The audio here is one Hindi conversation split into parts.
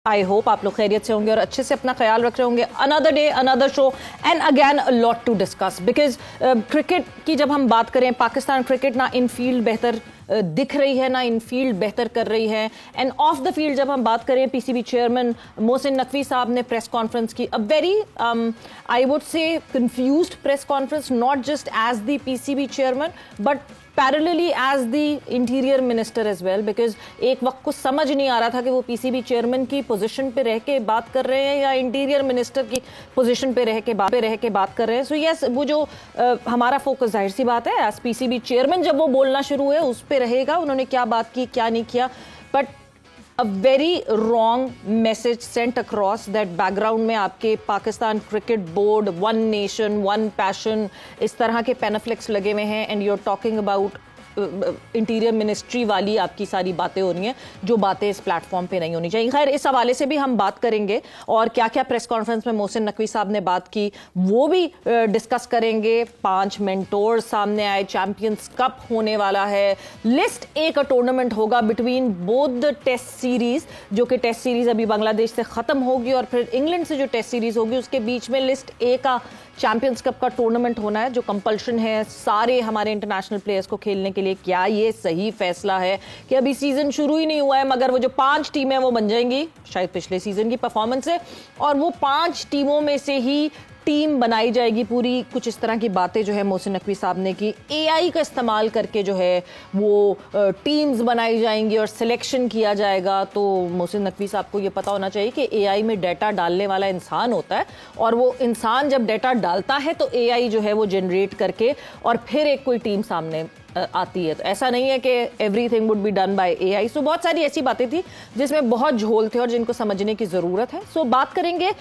आई होप आप लोग खैरियत से होंगे और अच्छे से अपना ख्याल रख रहे होंगे। Another day another show and again a lot to discuss because cricket की जब हम बात करें, पाकिस्तान क्रिकेट ना इन फील्ड बेहतर दिख रही है, ना इन फील्ड बेहतर कर रही है। एंड ऑफ द फील्ड जब हम बात करें, पीसीबी चेयरमैन मोहसिन नकवी साहब ने प्रेस कॉन्फ्रेंस की, a very I would say confused press conference, not just as the PCB chairman but parallelly as the interior minister as well, because एक वक्त को समझ नहीं आ रहा था कि वो पीसीबी चेयरमैन की पोजीशन पे रह के बात कर रहे हैं या इंटीरियर मिनिस्टर की पोजीशन पे रह के बात कर रहे हैं। सो यस, वो जो हमारा फोकस जाहिर सी बात है एज पीसीबी चेयरमैन जब वो बोलना शुरू है उस पे रहेगा, उन्होंने क्या बात की क्या नहीं किया। But a very wrong message sent across that background में आपके Pakistan cricket board, one nation one passion, इस तरह के पेनाफ्लेक्स लगे हुए हैं and you are talking about interior ministry वाली आपकी सारी बातें हो रही हैं जो बातें इस प्लेटफॉर्म पे नहीं होनी चाहिए। खैर, इस हवाले से भी हम बात करेंगे और क्या क्या प्रेस कॉन्फ्रेंस में मोहसिन नकवी साहब ने बात की वो भी डिस्कस करेंगे। 5 मेंटोर सामने आए, चैंपियंस कप होने वाला है, लिस्ट ए का टूर्नामेंट होगा between both the test series, जो कि टेस्ट सीरीज अभी बांग्लादेश से खत्म होगी और फिर इंग्लैंड से जो टेस्ट सीरीज होगी उसके बीच में लिस्ट ए का चैंपियंस कप का टूर्नामेंट होना है जो कंपल्शन है सारे हमारे इंटरनेशनल प्लेयर्स को खेलने के लिए। क्या ये सही फैसला है कि अभी सीजन शुरू ही नहीं हुआ है मगर वो जो 5 टीमें वो बन जाएंगी शायद पिछले सीजन की परफॉर्मेंस से, और वो 5 टीमों में से ही टीम बनाई जाएगी पूरी। कुछ इस तरह की बातें जो है मोहसिन नकवी साहब ने की, एआई का इस्तेमाल करके जो है वो टीम्स बनाई जाएंगी और सिलेक्शन किया जाएगा। तो मोहसिन नकवी साहब को ये पता होना चाहिए कि एआई में डाटा डालने वाला इंसान होता है और वो इंसान जब डाटा डालता है तो एआई जो है वो जनरेट करके और फिर एक कोई टीम सामने आती है। तो ऐसा नहीं है कि everything would be done by AI. So बहुत सारी ऐसी बातें थी जिसमें बहुत झोल थे और जिनको समझने की ज़रूरत है। सो बात करेंगे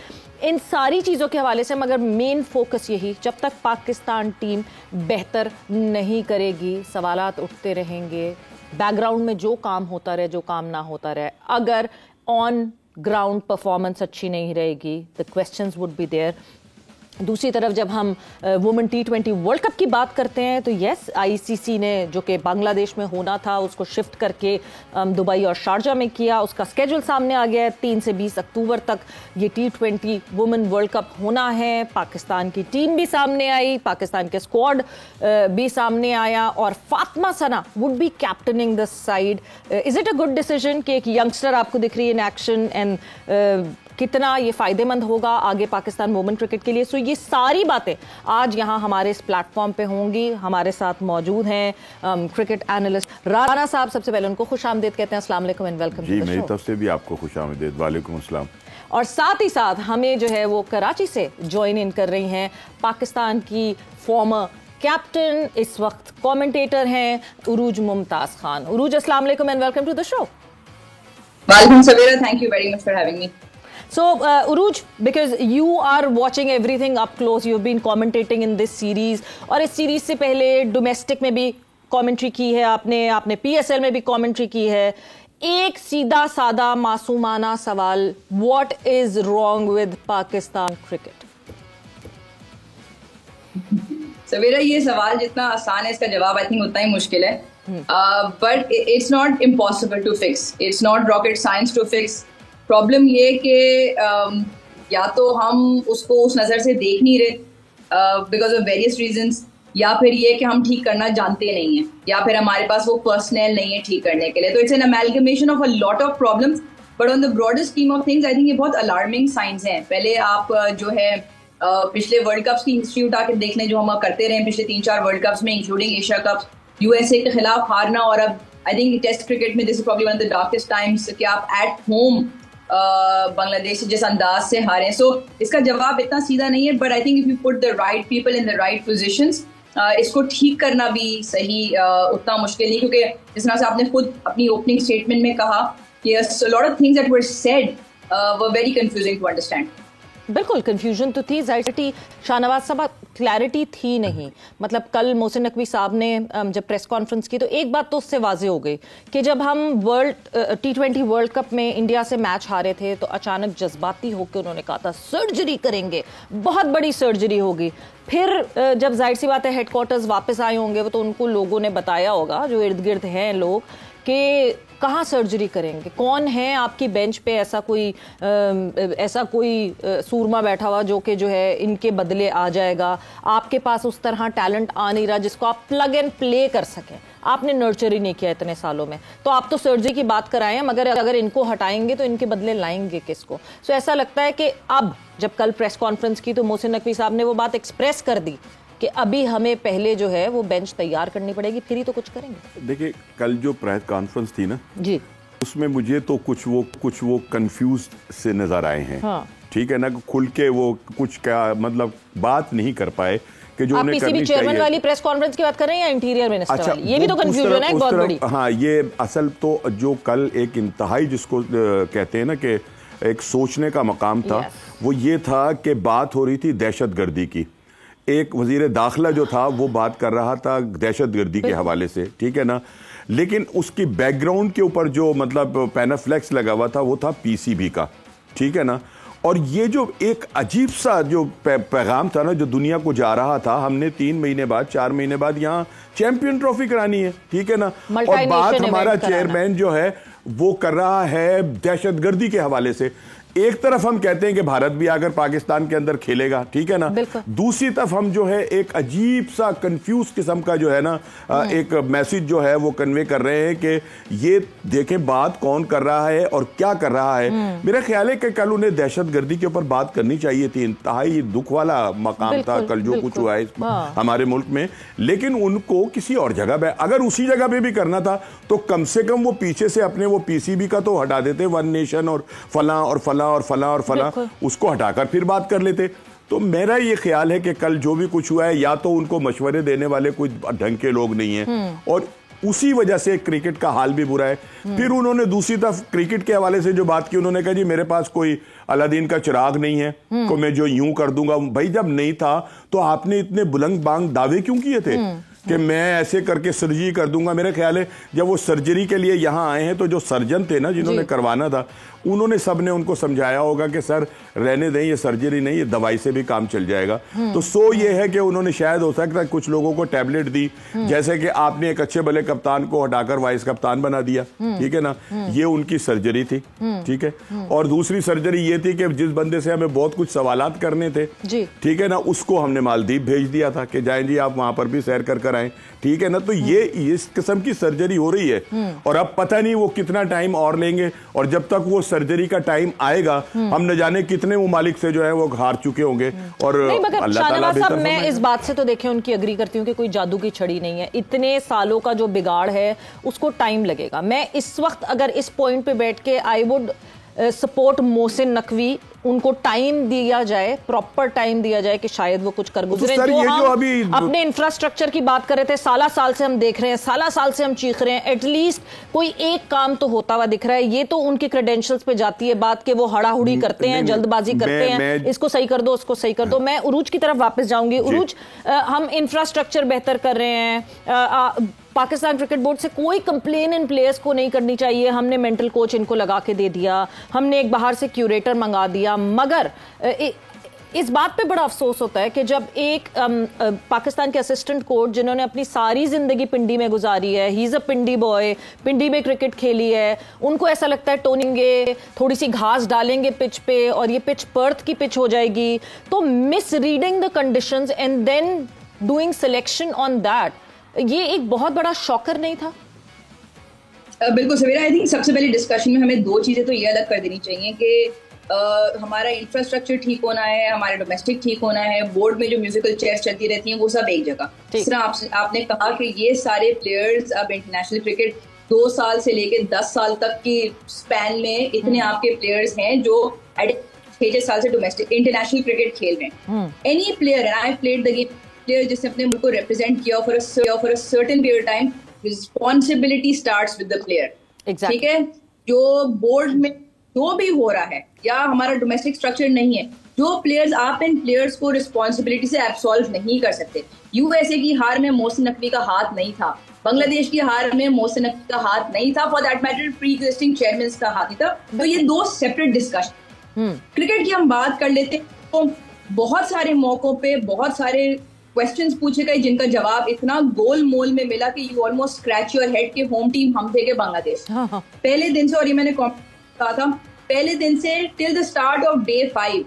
इन सारी चीज़ों के हवाले से, मगर मेन फोकस यही, जब तक पाकिस्तान टीम बेहतर नहीं करेगी सवालात उठते रहेंगे। बैकग्राउंड में जो काम होता रहे, जो काम ना होता रहे, अगर ऑन ग्राउंड परफॉर्मेंस अच्छी नहीं रहेगी the questions would be there. दूसरी तरफ जब हम वुमेन T20 वर्ल्ड कप की बात करते हैं तो यस, आईसीसी ने जो कि बांग्लादेश में होना था उसको शिफ्ट करके दुबई और शारजा में किया। उसका स्केड्यूल सामने आ गया है, 3 से 20 अक्टूबर तक ये T20 वुमेन वर्ल्ड कप होना है। पाकिस्तान की टीम भी सामने आई, पाकिस्तान के स्क्वाड भी सामने आया और Fatima Sana would be captaining the side. Is it a good decision कि एक यंगस्टर आपको दिख रही है इन एक्शन एंड कितना ये फायदेमंद होगा आगे पाकिस्तान वुमेन क्रिकेट के लिए? सो ये सारी बातें आज यहाँ हमारे इस प्लेटफॉर्म पे होंगी। हमारे साथ मौजूद हैं क्रिकेट एनालिस्ट राना साहब। सबसे पहले उनको खुशामदीद कहते हैं, अस्सलाम वालेकुम एंड वेलकम। जी, मेरी तरफ से भी आपको खुशामदीद। वालेकुम अस्सलाम। और साथ ही साथ हमें जो है वो कराची से ज्वाइन इन कर रही हैं पाकिस्तान की फॉर्मर कैप्टन, इस वक्त कमेंटेटर हैं उरूज मुमताज खान। उरूज, अस्सलाम वालेकुम and welcome to the show. वालेकुम Sawera, thank you very much for having me. So, Uruj, because you are watching everything up close, you've been commentating in this series, और इस सीरीज से पहले डोमेस्टिक में भी कमेंट्री की है आपने PSL में भी कमेंट्री की है। एक सीधा सादा मासूमाना सवाल, what is wrong with Pakistan cricket? Sawera, ये सवाल जितना आसान है इसका जवाब आई थिंक उतना ही मुश्किल है, but it's not impossible to fix, it's not rocket science to fix. Problem ये कि या तो हम उसको उस नज़र से देख नहीं रहे बिकॉज ऑफ वेरियस रीजंस, या फिर ये कि हम ठीक करना जानते नहीं हैं, या फिर हमारे पास वो पर्सनल नहीं है ठीक करने के लिए। तो it's an amalgamation of a lot of problems, but on the broader scheme of things I think ये बहुत अलार्मिंग साइंस हैं। पहले आप जो है पिछले वर्ल्ड कप्स की हिस्ट्री उठा के देख लें जो हम करते रहे पिछले 3-4 वर्ल्ड कप्स में, इंक्लूडिंग एशिया कप्स, यूएसए के खिलाफ हारना, और अब आई थिंक टेस्ट क्रिकेट में this is probably one of the darkest times कि आप एट होम बांग्लादेश से जिस अंदाज से हारे। सो इसका जवाब इतना सीधा नहीं है, but I think if you put the right people in the right positions, इसको ठीक करना भी सही उतना मुश्किल नहीं, क्योंकि जिस तरह से आपने खुद अपनी ओपनिंग स्टेटमेंट में कहा कि lot of things that were said were very confusing to understand. बिल्कुल कंफ्यूजन तो थी, जाहिर शाहनवाज साहब क्लैरिटी थी नहीं। मतलब कल मोहसिन नकवी साहब ने जब प्रेस कॉन्फ्रेंस की तो एक बात तो उससे वाजे हो गई कि जब हम T20 वर्ल्ड कप में इंडिया से मैच हारे थे तो अचानक जज्बाती होकर उन्होंने कहा था सर्जरी करेंगे, बहुत बड़ी सर्जरी होगी। फिर जब जाहिर सी बात है हेडक्वार्टर्स वापस आए होंगे वो तो उनको लोगों ने बताया होगा, जो इर्द गिर्द हैं लोग, कि कहाँ सर्जरी करेंगे? कौन है आपकी बेंच पे ऐसा कोई सूरमा बैठा हुआ जो है इनके बदले आ जाएगा? आपके पास उस तरह टैलेंट आ नहीं रहा जिसको आप प्लग एंड प्ले कर सकें। आपने नर्चर ही नहीं किया इतने सालों में, तो आप तो सर्जरी की बात कराएं, मगर अगर इनको हटाएंगे तो इनके बदले लाएंगे किसको? सो ऐसा लगता है कि अब जब कल प्रेस कॉन्फ्रेंस की तो मोहसिन नकवी साहब ने वो बात एक्सप्रेस कर दी कि अभी हमें पहले जो है वो बेंच तैयार करनी पड़ेगी, फिर ही तो कुछ करेंगे। देखिए, कल जो प्रेस कॉन्फ्रेंस थी ना जी, उसमें मुझे तो कुछ वो कंफ्यूज से नजर आए हैं। हाँ। ठीक है ना, खुल के वो कुछ क्या मतलब बात नहीं कर पाए कि जो उन्हें करनी चाहिए। चेयरमैन वाली प्रेस कॉन्फ्रेंस की बात कर रहे हैं या इंटीरियर मिनिस्टर वाली? ये भी तो कंफ्यूजन है एक बहुत बड़ी। हाँ, ये असल तो जो कल एक इंतहाई जिसको कहते हैं ना कि एक सोचने का मकाम था, वो ये था कि बात हो रही थी दहशतगर्दी की। एक वजीर दाखिला जो था वो बात कर रहा था दहशतगर्दी के हवाले से, ठीक है ना, लेकिन उसकी बैकग्राउंड के ऊपर जो मतलब पैनाफ्लेक्स लगा हुआ था वो था पीसीबी का, ठीक है ना। और ये जो एक अजीब सा जो पैगाम था ना जो दुनिया को जा रहा था, हमने 3 महीने बाद 4 महीने बाद यहाँ चैंपियन ट्रॉफी करानी है, ठीक है ना, और बात हमारा चेयरमैन जो है वो कर रहा है दहशतगर्दी के हवाले से। एक तरफ हम कहते हैं कि भारत भी अगर पाकिस्तान के अंदर खेलेगा, ठीक है ना, दूसरी तरफ हम जो है एक अजीब सा कंफ्यूज किस्म का जो है ना एक मैसेज जो है वो कन्वे कर रहे हैं कि ये देखें बात कौन कर रहा है और क्या कर रहा है। मेरा ख्याल है कि कल उन्हें दहशतगर्दी के ऊपर बात करनी चाहिए थी। इंतहाई दुख वाला मकाम था कल जो कुछ हुआ है हमारे मुल्क में, लेकिन उनको किसी और जगह अगर उसी जगह पे भी करना था तो कम से कम वो पीछे से अपने वो पीसीबी का तो हटा देते, वन नेशन और फला और फला और फला और फला, उसको हटाकर फिर बात कर लेते। तो मेरा ये ख्याल है कि कल जो भी कुछ हुआ है या तो उनको मशवरे देने वाले कोई ढंग के लोग नहीं हैं और उसी वजह से क्रिकेट का हाल भी बुरा है। फिर उन्होंने दूसरी तरफ क्रिकेट के हवाले से जो बात की, उन्होंने कहा जी मेरे पास कोई अलादीन का चिराग नहीं है को मैं जो यूं कर दूंगा। भाई जब नहीं था तो आपने इतने बुलंद बांग दावे क्यों किए थे कि मैं ऐसे करके सर्जरी कर दूंगा? मेरा ख्याल है जब वो सर्जरी के लिए यहां आए हैं तो जो सर्जन थे ना जिन्होंने करवाना था, उन्होंने सबने उनको समझाया होगा कि सर रहने दें, ये सर्जरी नहीं, ये दवाई से भी काम चल जाएगा। तो सो ये है कि उन्होंने शायद हो सकता है कुछ लोगों को टैबलेट दी, जैसे कि आपने एक अच्छे भले कप्तान को हटाकर वाइस कप्तान बना दिया, ठीक है ना, ये उनकी सर्जरी थी, ठीक है। और दूसरी सर्जरी ये थी कि जिस बंदे से हमें बहुत कुछ सवालात करने थे, ठीक है ना, उसको हमने मालदीव भेज दिया था कि जाएं जी आप वहां पर भी सैर कर आए, ठीक है ना। तो ये इस किस्म की सर्जरी हो रही है और अब पता नहीं वो कितना टाइम और लेंगे, और जब तक वो सर्जरी का टाइम आएगा हम न जाने कितने ममालिक से जो है वो हार चुके होंगे। और अल्लाह ताला बेहतर। मैं इस बात से तो देखें उनकी एग्री करती हूँ कि कोई जादू की छड़ी नहीं है, इतने सालों का जो बिगाड़ है उसको टाइम लगेगा। मैं इस वक्त अगर इस पॉइंट पे बैठ के I would support Mohsin Naqvi, उनको टाइम दिया जाए, प्रॉपर टाइम दिया जाए कि शायद वो कुछ कर गुजरे। तो जो हम अभी अपने इंफ्रास्ट्रक्चर की बात कर रहे थे, साल से हम देख रहे हैं, साल से हम चीख रहे हैं, एटलीस्ट कोई एक काम तो होता हुआ दिख रहा है। ये तो उनके क्रेडेंशियल्स पे जाती है बात कि वो हड़ाहुड़ी करते हैं, जल्दबाजी करते हैं, इसको सही कर दो, उसको सही कर दो। मैं उरूज की तरफ वापस जाऊंगी। उरूज, हम इंफ्रास्ट्रक्चर बेहतर कर रहे हैं, पाकिस्तान क्रिकेट बोर्ड से कोई कंप्लेन इन प्लेयर्स को नहीं करनी चाहिए, हमने मेंटल कोच इनको लगा के दे दिया, हमने एक बाहर से क्यूरेटर मंगा दिया, मगर इस बात पे बड़ा अफसोस होता है कि जब एक पाकिस्तान के असिस्टेंट कोच जिन्होंने अपनी सारी जिंदगी पिंडी में गुजारी है, he is a Pindi boy, पिंडी में क्रिकेट खेली है, उनको ऐसा लगता है टोनिंगे, थोड़ी सी घास डालेंगे पिच पे और ये पिच पर्थ की पिच हो जाएगी, तो misreading the conditions and then doing selection on that, ये एक बहुत बड़ा शॉकर नहीं था? बिल्कुल सवेरा, आई थिंक सबसे पहले डिस्कशन में हमें 2 चीजें तो ये अलग कर देनी चाहिए कि हमारा इंफ्रास्ट्रक्चर ठीक होना है, हमारा डोमेस्टिक ठीक होना है, बोर्ड में जो म्यूजिकल चेयर्स चलती रहती हैं वो सब एक जगह। जिस तरह आपने कहा कि ये सारे प्लेयर्स अब इंटरनेशनल क्रिकेट 2 साल से लेकर 10 साल तक की स्पैन में इतने आपके प्लेयर्स हैं जो 6 साल से डोमेस्टिक इंटरनेशनल क्रिकेट खेल रहे हैं। Any player, and I played the game, player जिसने अपने मुल्क को रिप्रेजेंट किया for a certain period time, responsibility starts with the player, ठीक है। जो बोर्ड में जो भी हो रहा है या हमारा डोमेस्टिक स्ट्रक्चर नहीं है, जो प्लेयर्स, आप इन प्लेयर्स को रिस्पॉन्सिबिलिटी से एब्सॉल्व नहीं कर सकते। यूएसए की हार में मोहसिन नकवी का हाथ नहीं था, बांग्लादेश की हार में मोहसिन नकवी का हाथ नहीं था, for that matter pre existing chairman का हाथ नहीं था। तो ये 2 सेपरेट डिस्कशन। क्रिकेट की हम बात कर लेते हैं तो बहुत सारे मौकों पे बहुत सारे क्वेश्चंस पूछे गए जिनका जवाब इतना गोल मोल में मिला कि you almost scratch your head कि होम टीम हम थे के बांग्लादेश। पहले दिन से, और ये मैंने कहा था, पहले दिन से till the start of day 5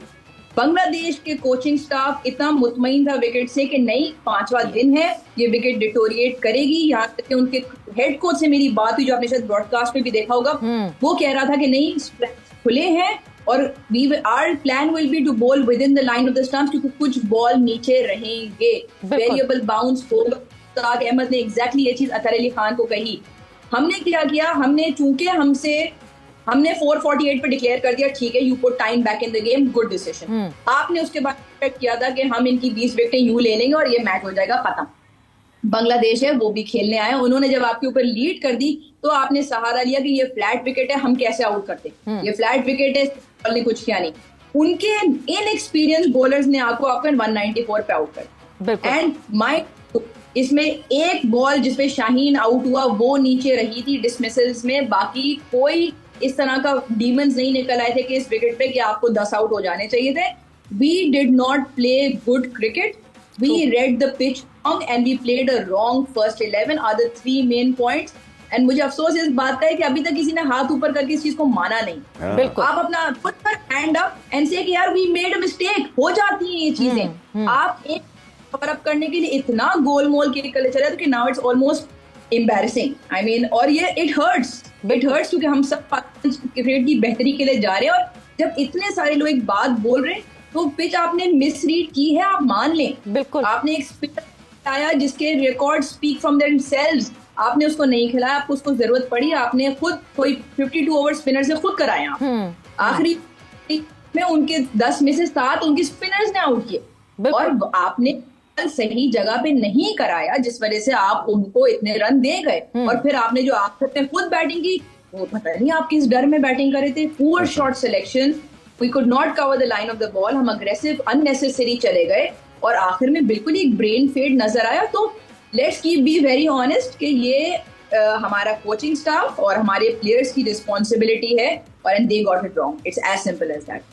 Bangladesh के कोचिंग स्टाफ इतना मुतमईन था विकेट से कि नहीं, 5वां दिन है, ये विकेट डिटोरिएट करेगी। यहाँ तक कि उनके हेड कोच से मेरी बात हुई, जो आपने शायद ब्रॉडकास्ट में भी देखा होगा, वो कह रहा था कि नहीं, खुले हैं और our plan will be to bowl within the line of the stumps, क्योंकि कुछ बॉल नीचे रहेंगे, वेरिएबल बाउंस होगा। मुश्ताक अहमद ने एग्जैक्टली ये चीज अतर अली खान को कही। हमने क्या किया, हमने 448 पे डिक्लेयर कर दिया, ठीक है, you put time back in the game, good decision. आपने उसके बाद एक्सपेक्ट किया था कि हम इनकी 20 विकेटें यूं ले लेंगे और ये मैच हो जाएगा खत्म। बांग्लादेश है, वो भी खेलने आए, उन्होंने जब आपके ऊपर लीड कर दी तो आपने सहारा लिया कि ये फ्लैट विकेट है, हम कैसे आउट करते, ये फ्लैट विकेट है, बॉल ने कुछ किया नहीं। उनके इनएक्सपीरियंस बॉलर्स ने आपको 194 पे आउट कर। एंड इसमें एक बॉल जिसपे शाहीन आउट हुआ वो नीचे रही थी डिसमिसल्स में, बाकी कोई इस तरह का डीमंस नहीं निकल आए थे कि इस विकेट पे कि आपको 10 आउट हो जाने चाहिए थे। We did not play good cricket, we read the pitch wrong and we played a wrong first 11 are the 3 main points. And मुझे अफसोस इस बात का है कि अभी तक किसी ने हाथ ऊपर करके इस चीज को माना नहीं। बिल्कुल, आप अपना पुट हैंड अप एंड से कि यार वी मेड अ मिस्टेक, हो जाती हैं ये चीजें। आप एक कवर अप करने के लिए इतना गोलमोल के चले चले कि now it's almost embarrassing. I mean, और ये इट हर्ट्स क्योंकि हम सब क्रिकेट की बेहतरी के लिए जा रहे हैं, और जब इतने सारे लोग एक बात बोल रहे हैं तो पिच आपने मिसरीड की है, आप मान लें। बिल्कुल, आपने एक स्पिनर आया जिसके रिकॉर्ड स्पीक फ्रॉम देमसेल्व्स, आपने उसको नहीं खिलाया, आपको उसको जरूरत पड़ी, आपने खुद कोई 52 ओवर स्पिनर से खुद कराया। आखिरी में उनके 10 में से 7 उनके स्पिनर्स ने आउट किए, और आपने सही जगह पे नहीं कराया, जिस वजह से आप उनको इतने रन दे गए। और फिर आपने जो आखिर में खुद बैटिंग की, वो पता नहीं आप किस डर में बैटिंग कर रहे थे। Poor shot selection, we could not cover the line of the ball, हम अग्रेसिव अननेसेसरी चले गए और आखिर में बिल्कुल ही ब्रेन फेड नजर आया। तो let's keep be very honest कि ये हमारा कोचिंग स्टाफ और हमारे प्लेयर्स की रिस्पॉन्सिबिलिटी है, और and they got it wrong. It's as simple as that.